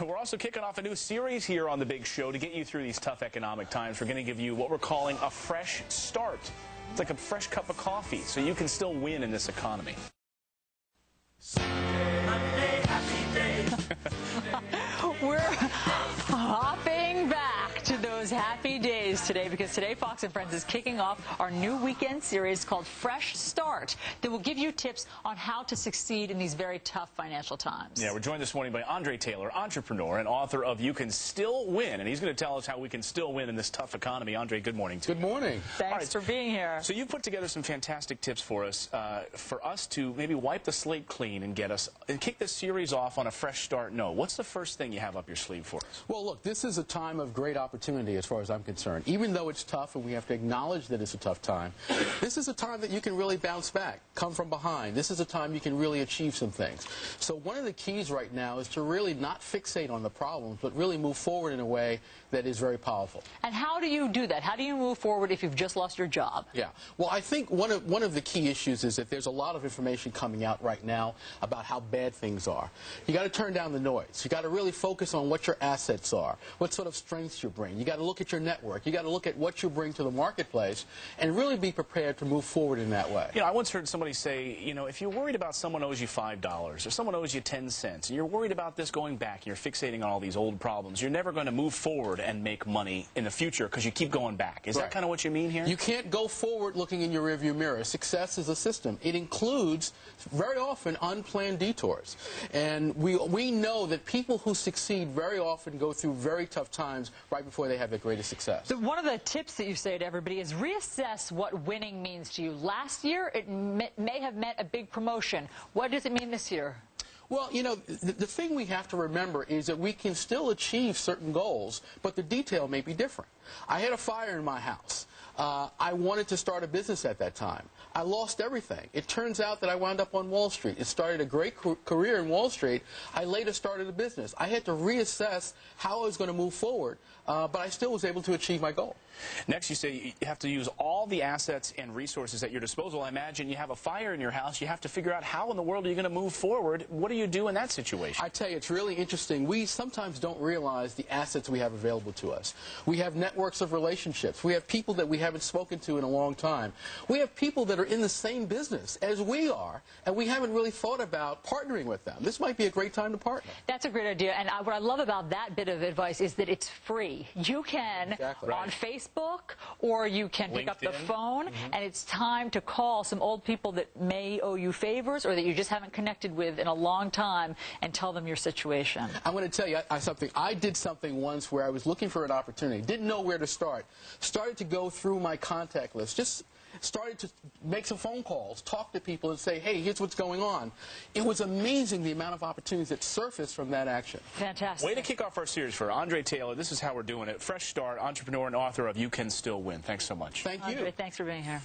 We're also kicking off a new series here on The Big Show to get you through these tough economic times. We're going to give you what we're calling a fresh start. It's like a fresh cup of coffee, so you can still win in this economy. Sunday, Monday, happy day. We're hopping back to those happy days today because today Fox & Friends is kicking off our new weekend series called Fresh Start that will give you tips on how to succeed in these very tough financial times. Yeah, we're joined this morning by André Taylor, entrepreneur and author of You Can Still Win, and he's going to tell us how we can still win in this tough economy. André, good morning to you. Good morning. Thanks for being here. So you've put together some fantastic tips for us to maybe wipe the slate clean and get us and kick this series off on a fresh start note. What's the first thing you have up your sleeve for us? Well, look, this is a time of great opportunity as far as I'm concerned. Even though it's tough and we have to acknowledge that it's a tough time, this is a time that you can really bounce back, come from behind. This is a time you can really achieve some things. So one of the keys right now is to really not fixate on the problems, but really move forward in a way that is very powerful. And how do you do that? How do you move forward if you've just lost your job? Yeah. Well, I think one of the key issues is that there's a lot of information coming out right now about how bad things are. You got to turn down the noise. You got to really focus on what your assets are, what sort of strengths you bring. You got to look at your network. You got to look at what you bring to the marketplace and really be prepared to move forward in that way. You know, I once heard somebody say, you know, if you're worried about someone owes you $5 or someone owes you 10 cents and you're worried about this going back and you're fixating on all these old problems, you're never going to move forward and make money in the future because you keep going back. Is that kind of what you mean here? You can't go forward looking in your rearview mirror. Success is a system. It includes very often unplanned detours. And we know that people who succeed very often go through very tough times right before they have their greatest success. So one of the tips that you say to everybody is reassess what winning means to you. Last year, it may have meant a big promotion. What does it mean this year? Well, you know, the thing we have to remember is that we can still achieve certain goals, but the detail may be different. I had a fire in my house. I wanted to start a business at that time. I lost everything. It turns out that I wound up on Wall Street. It started a great career in Wall Street. I later started a business. I had to reassess how I was going to move forward, but I still was able to achieve my goal. Next, you say you have to use all the assets and resources at your disposal. I imagine you have a fire in your house. You have to figure out how in the world are you going to move forward. What do you do in that situation? I tell you, it's really interesting. We sometimes don't realize the assets we have available to us. We have networks of relationships. We have people that we haven't spoken to in a long time. We have people that are in the same business as we are, and we haven't really thought about partnering with them. This might be a great time to partner. That's a great idea. And what I love about that bit of advice is that it's free. You can, on Facebook, or you can pick up the phone, and it's time to call some old people that may owe you favors or that you just haven't connected with in a long time and tell them your situation. I'm going to tell you something. I did something once where I was looking for an opportunity, didn't know where to start, started to go through my contact list, just started to make some phone calls, talk to people and say, hey, here's what's going on. It was amazing the amount of opportunities that surfaced from that action. Fantastic. Way to kick off our series for André Taylor. This is how we're doing it. Fresh start, entrepreneur and author of You Can Still Win. Thanks so much. Thank you. André, thanks for being here.